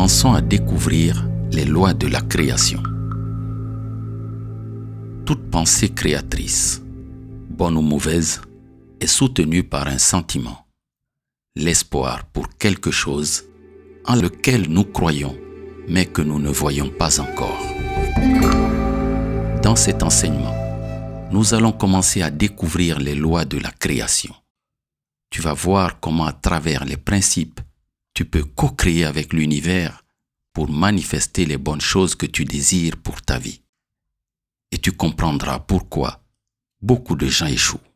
Commençons à découvrir les lois de la création. Toute pensée créatrice, bonne ou mauvaise, est soutenue par un sentiment, l'espoir pour quelque chose en lequel nous croyons, mais que nous ne voyons pas encore. Dans cet enseignement, nous allons commencer à découvrir les lois de la création. Tu vas voir comment à travers les principes, tu peux co-créer avec l'univers pour manifester les bonnes choses que tu désires pour ta vie. Et tu comprendras pourquoi beaucoup de gens échouent.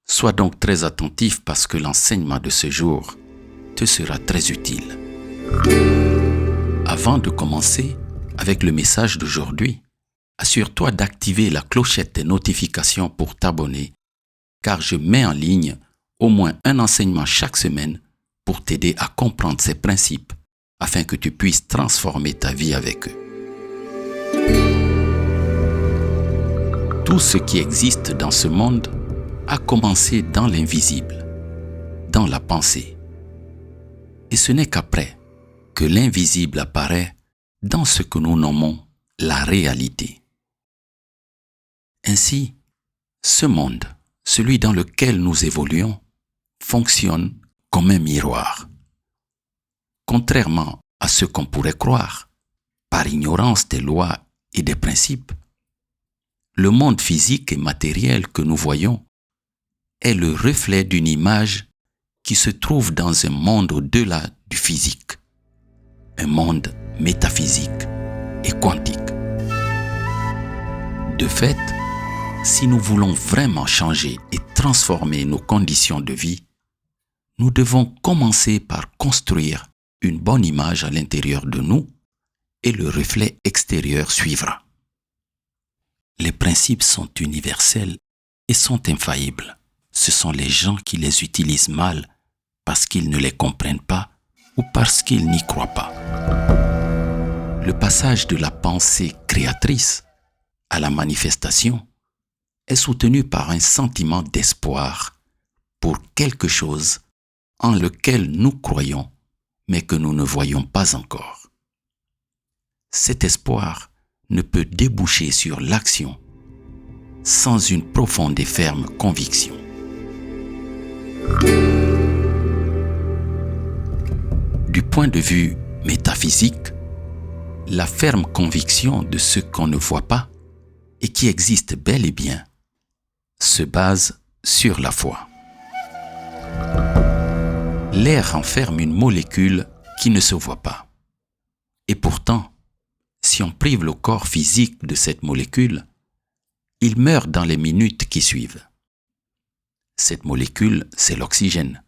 Sois donc très attentif parce que l'enseignement de ce jour te sera très utile. Avant de commencer avec le message d'aujourd'hui, assure-toi d'activer la clochette des notifications pour t'abonner, car je mets en ligne au moins un enseignement chaque semaine pour t'aider à comprendre ces principes afin que tu puisses transformer ta vie avec eux. Tout ce qui existe dans ce monde a commencé dans l'invisible, dans la pensée. Et ce n'est qu'après que l'invisible apparaît dans ce que nous nommons la réalité. Ainsi, ce monde, celui dans lequel nous évoluons, fonctionne comme un miroir. Contrairement à ce qu'on pourrait croire, par ignorance des lois et des principes, le monde physique et matériel que nous voyons est le reflet d'une image qui se trouve dans un monde au-delà du physique, un monde métaphysique et quantique. De fait, si nous voulons vraiment changer et transformer nos conditions de vie, nous devons commencer par construire une bonne image à l'intérieur de nous et le reflet extérieur suivra. Les principes sont universels et sont infaillibles. Ce sont les gens qui les utilisent mal parce qu'ils ne les comprennent pas ou parce qu'ils n'y croient pas. Le passage de la pensée créatrice à la manifestation est soutenu par un sentiment d'espoir pour quelque chose en lequel nous croyons, mais que nous ne voyons pas encore. Cet espoir ne peut déboucher sur l'action sans une profonde et ferme conviction. Du point de vue métaphysique, la ferme conviction de ce qu'on ne voit pas et qui existe bel et bien se base sur la foi. L'air renferme une molécule qui ne se voit pas. Et pourtant, si on prive le corps physique de cette molécule, il meurt dans les minutes qui suivent. Cette molécule, c'est l'oxygène.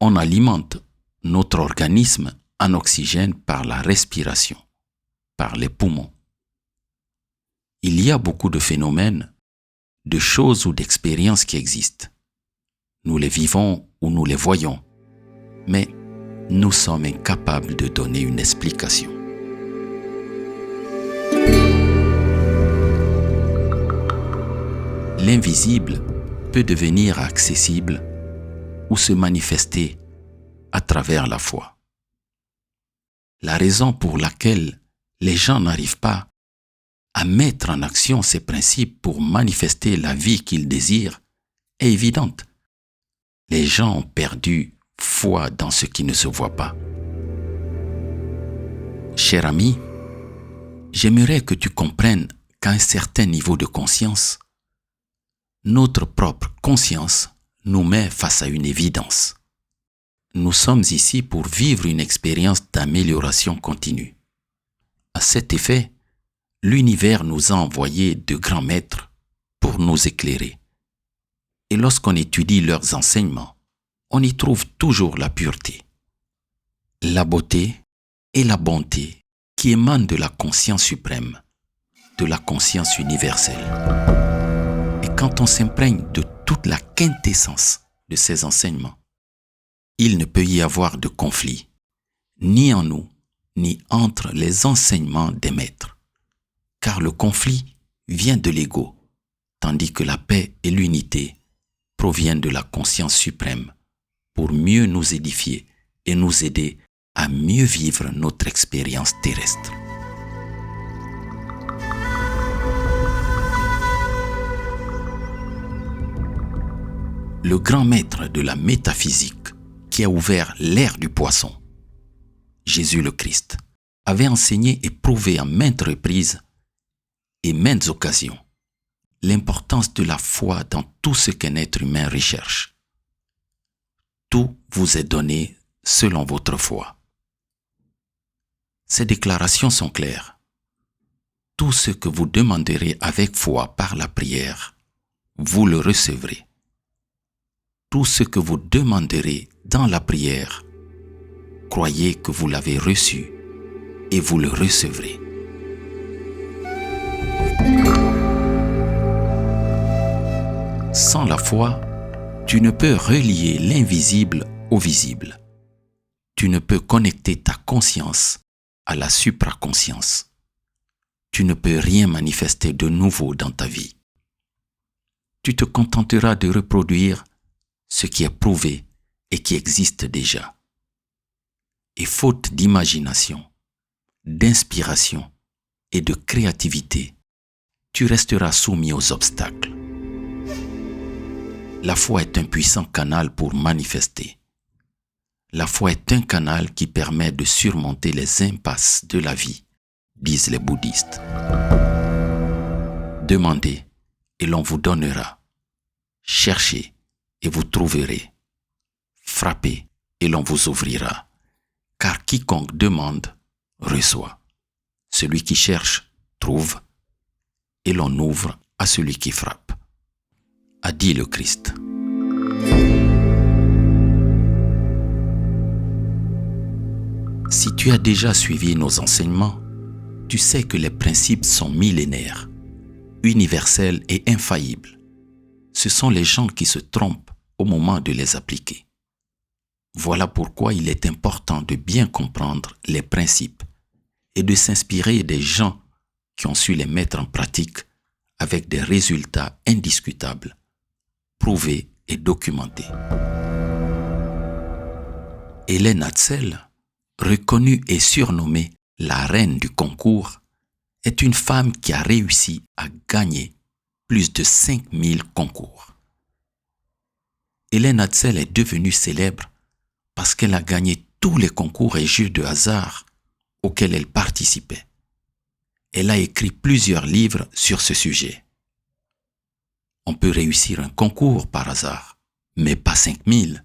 On alimente notre organisme en oxygène par la respiration, par les poumons. Il y a beaucoup de phénomènes, de choses ou d'expériences qui existent. Nous les vivons ou nous les voyons, mais nous sommes incapables de donner une explication. L'invisible peut devenir accessible ou se manifester à travers la foi. La raison pour laquelle les gens n'arrivent pas à mettre en action ces principes pour manifester la vie qu'ils désirent est évidente. Les gens ont perdu foi dans ce qui ne se voit pas. Cher ami, j'aimerais que tu comprennes qu'à un certain niveau de conscience, notre propre conscience nous met face à une évidence. Nous sommes ici pour vivre une expérience d'amélioration continue. À cet effet, l'univers nous a envoyé de grands maîtres pour nous éclairer. Et lorsqu'on étudie leurs enseignements, on y trouve toujours la pureté, la beauté et la bonté qui émanent de la conscience suprême, de la conscience universelle. Et quand on s'imprègne de toute la quintessence de ces enseignements, il ne peut y avoir de conflit, ni en nous, ni entre les enseignements des maîtres. Car le conflit vient de l'ego, tandis que la paix et l'unité proviennent de la conscience suprême pour mieux nous édifier et nous aider à mieux vivre notre expérience terrestre. Le grand maître de la métaphysique qui a ouvert l'ère du poisson, Jésus le Christ, avait enseigné et prouvé à maintes reprises et maintes occasions l'importance de la foi dans tout ce qu'un être humain recherche. Tout vous est donné selon votre foi. Ces déclarations sont claires. Tout ce que vous demanderez avec foi par la prière, vous le recevrez. Tout ce que vous demanderez dans la prière, croyez que vous l'avez reçu et vous le recevrez. Sans la foi, tu ne peux relier l'invisible au visible. Tu ne peux connecter ta conscience à la supraconscience. Tu ne peux rien manifester de nouveau dans ta vie. Tu te contenteras de reproduire ce qui est prouvé et qui existe déjà. Et faute d'imagination, d'inspiration et de créativité, tu resteras soumis aux obstacles. La foi est un puissant canal pour manifester. La foi est un canal qui permet de surmonter les impasses de la vie, disent les bouddhistes. Demandez et l'on vous donnera. Cherchez et vous trouverez. Frappez et l'on vous ouvrira. Car quiconque demande, reçoit. Celui qui cherche, trouve. Et l'on ouvre à celui qui frappe. A dit le Christ. Si tu as déjà suivi nos enseignements, tu sais que les principes sont millénaires, universels et infaillibles. Ce sont les gens qui se trompent au moment de les appliquer. Voilà pourquoi il est important de bien comprendre les principes et de s'inspirer des gens qui ont su les mettre en pratique avec des résultats indiscutables, prouvés et documentés. Hélène Hatzel, reconnue et surnommée la reine du concours, est une femme qui a réussi à gagner plus de 5000 concours. Hélène Hatzel est devenue célèbre parce qu'elle a gagné tous les concours et jeux de hasard auxquels elle participait. Elle a écrit plusieurs livres sur ce sujet. On peut réussir un concours par hasard, mais pas 5000.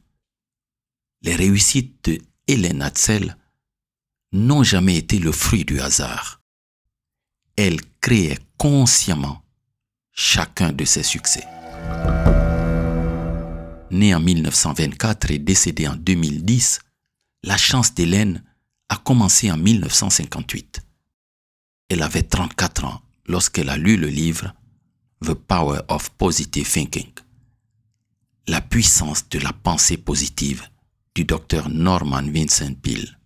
Les réussites de Hélène Hatzel n'ont jamais été le fruit du hasard. Elle créait consciemment chacun de ses succès. Née en 1924 et décédée en 2010, la chance d'Hélène a commencé en 1958. Elle avait 34 ans lorsqu'elle a lu le livre The Power of Positive Thinking, la puissance de la pensée positive du Dr Norman Vincent Peale.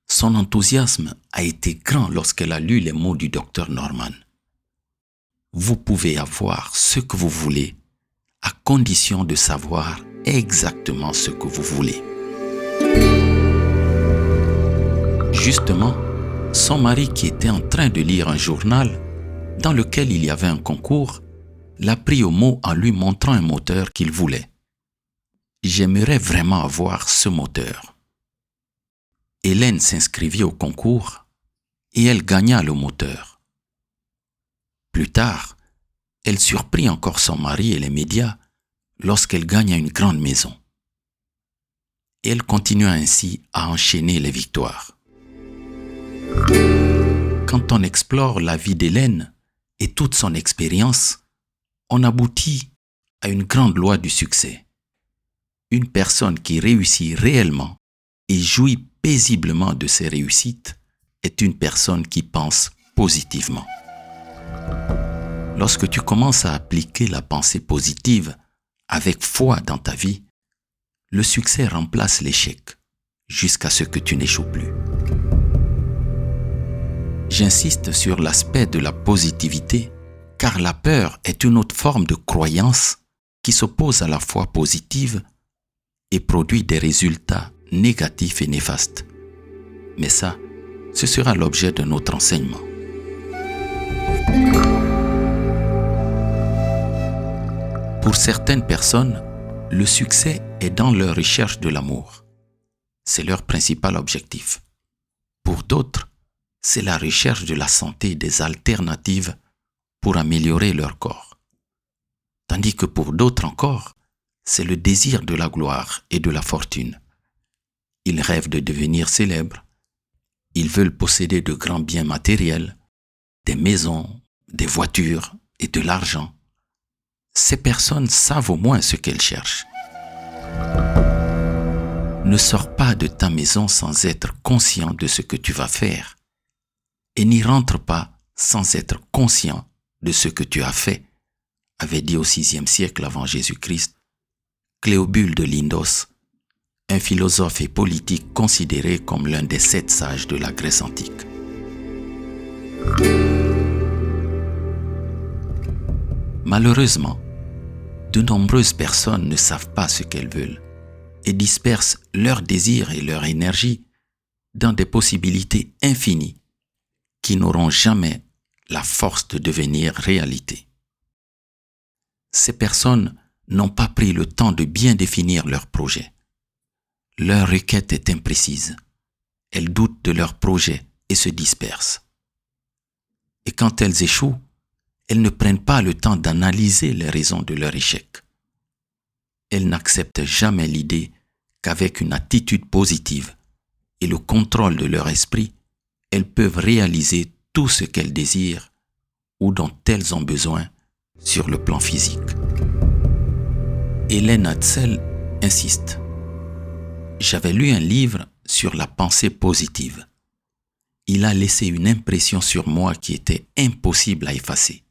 Son enthousiasme a été grand lorsqu'elle a lu les mots du Dr Norman. Vous pouvez avoir ce que vous voulez à condition de savoir exactement ce que vous voulez. Justement, son mari, qui était en train de lire un journal dans lequel il y avait un concours, l'a pris au mot en lui montrant un moteur qu'il voulait. J'aimerais vraiment avoir ce moteur. Hélène s'inscrivit au concours et elle gagna le moteur. Plus tard, elle surprit encore son mari et les médias lorsqu'elle gagna une grande maison. Et elle continua ainsi à enchaîner les victoires. Quand on explore la vie d'Hélène et toute son expérience, on aboutit à une grande loi du succès. Une personne qui réussit réellement et jouit paisiblement de ses réussites est une personne qui pense positivement. Lorsque tu commences à appliquer la pensée positive avec foi dans ta vie, le succès remplace l'échec jusqu'à ce que tu n'échoues plus. J'insiste sur l'aspect de la positivité car la peur est une autre forme de croyance qui s'oppose à la foi positive et produit des résultats négatif et néfaste. Mais ça, ce sera l'objet de notre enseignement. Pour certaines personnes, le succès est dans leur recherche de l'amour. C'est leur principal objectif. Pour d'autres, c'est la recherche de la santé et des alternatives pour améliorer leur corps. Tandis que pour d'autres encore, c'est le désir de la gloire et de la fortune. Ils rêvent de devenir célèbres. Ils veulent posséder de grands biens matériels, des maisons, des voitures et de l'argent. Ces personnes savent au moins ce qu'elles cherchent. Ne sors pas de ta maison sans être conscient de ce que tu vas faire. Et n'y rentre pas sans être conscient de ce que tu as fait, avait dit au VIe siècle avant Jésus-Christ Cléobule de Lindos, un philosophe et politique considéré comme l'un des 7 sages de la Grèce antique. Malheureusement, de nombreuses personnes ne savent pas ce qu'elles veulent et dispersent leurs désirs et leur énergie dans des possibilités infinies qui n'auront jamais la force de devenir réalité. Ces personnes n'ont pas pris le temps de bien définir leur projet. Leur requête est imprécise. Elles doutent de leur projet et se dispersent. Et quand elles échouent, elles ne prennent pas le temps d'analyser les raisons de leur échec. Elles n'acceptent jamais l'idée qu'avec une attitude positive et le contrôle de leur esprit, elles peuvent réaliser tout ce qu'elles désirent ou dont elles ont besoin sur le plan physique. Hélène Hatzel insiste. J'avais lu un livre sur la pensée positive. Il a laissé une impression sur moi qui était impossible à effacer.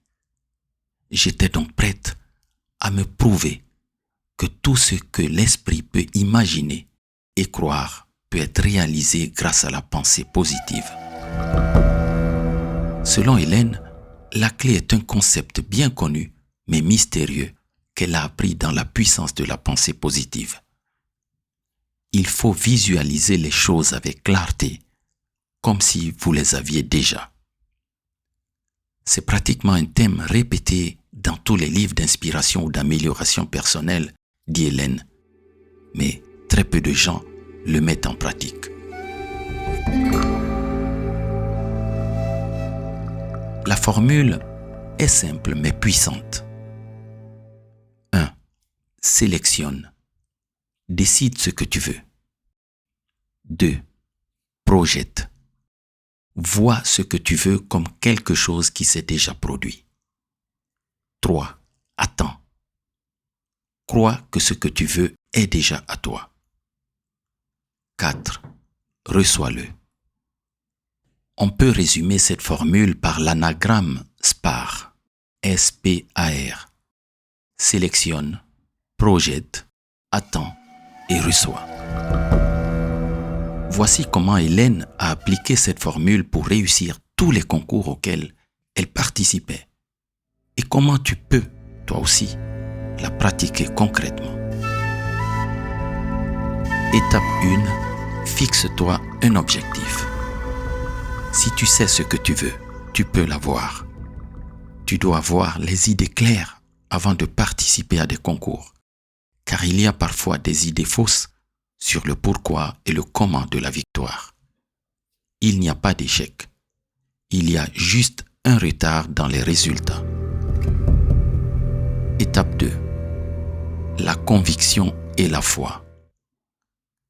J'étais donc prête à me prouver que tout ce que l'esprit peut imaginer et croire peut être réalisé grâce à la pensée positive. Selon Hélène, la clé est un concept bien connu, mais mystérieux, qu'elle a appris dans la puissance de la pensée positive. Il faut visualiser les choses avec clarté, comme si vous les aviez déjà. C'est pratiquement un thème répété dans tous les livres d'inspiration ou d'amélioration personnelle, dit Hélène, mais très peu de gens le mettent en pratique. La formule est simple mais puissante. 1. Sélectionne. Décide ce que tu veux. 2. Projette. Vois ce que tu veux comme quelque chose qui s'est déjà produit. 3. Attends. Crois que ce que tu veux est déjà à toi. 4. Reçois-le. On peut résumer cette formule par l'anagramme SPAR, S-P-A-R. Sélectionne, projette, attend et reçoit. Voici comment Hélène a appliqué cette formule pour réussir tous les concours auxquels elle participait. Et comment tu peux, toi aussi, la pratiquer concrètement. Étape 1. Fixe-toi un objectif. Si tu sais ce que tu veux, tu peux l'avoir. Tu dois avoir les idées claires avant de participer à des concours, car il y a parfois des idées fausses sur le pourquoi et le comment de la victoire. Il n'y a pas d'échec. Il y a juste un retard dans les résultats. Étape 2. La conviction et la foi.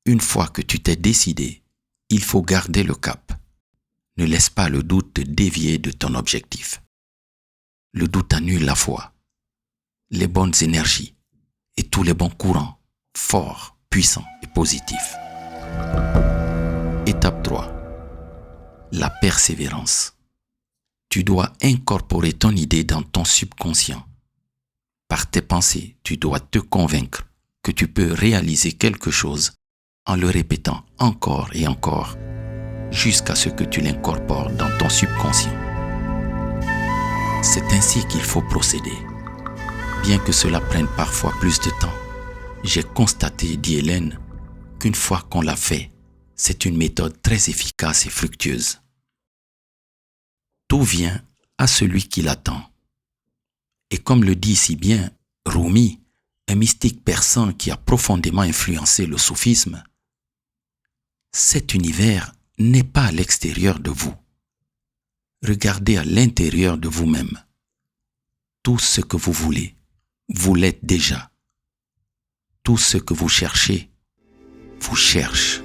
Une fois que tu t'es décidé, il faut garder le cap. Ne laisse pas le doute te dévier de ton objectif. Le doute annule la foi, les bonnes énergies et tous les bons courants, forts, puissants et positifs. Étape 3. La persévérance. Tu dois incorporer ton idée dans ton subconscient. Par tes pensées, tu dois te convaincre que tu peux réaliser quelque chose en le répétant encore et encore jusqu'à ce que tu l'incorpores dans ton subconscient. C'est ainsi qu'il faut procéder. Bien que cela prenne parfois plus de temps, j'ai constaté, dit Hélène, qu'une fois qu'on l'a fait, c'est une méthode très efficace et fructueuse. Tout vient à celui qui l'attend. Et comme le dit si bien Rumi, un mystique persan qui a profondément influencé le soufisme, cet univers n'est pas à l'extérieur de vous. Regardez à l'intérieur de vous-même. Tout ce que vous voulez, vous l'êtes déjà. Tout ce que vous cherchez, vous cherche.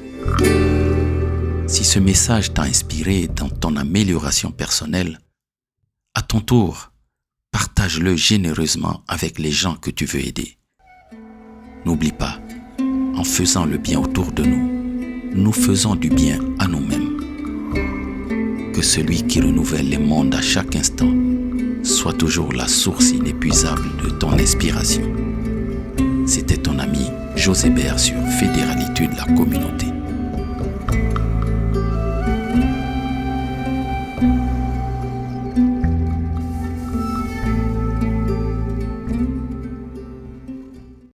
Si ce message t'a inspiré dans ton amélioration personnelle, à ton tour, partage-le généreusement avec les gens que tu veux aider. N'oublie pas, en faisant le bien autour de nous, nous faisons du bien à nous-mêmes. Que celui qui renouvelle les mondes à chaque instant soit toujours la source inépuisable de ton inspiration. C'était ton ami Josébert sur Fédéralitude de la communauté.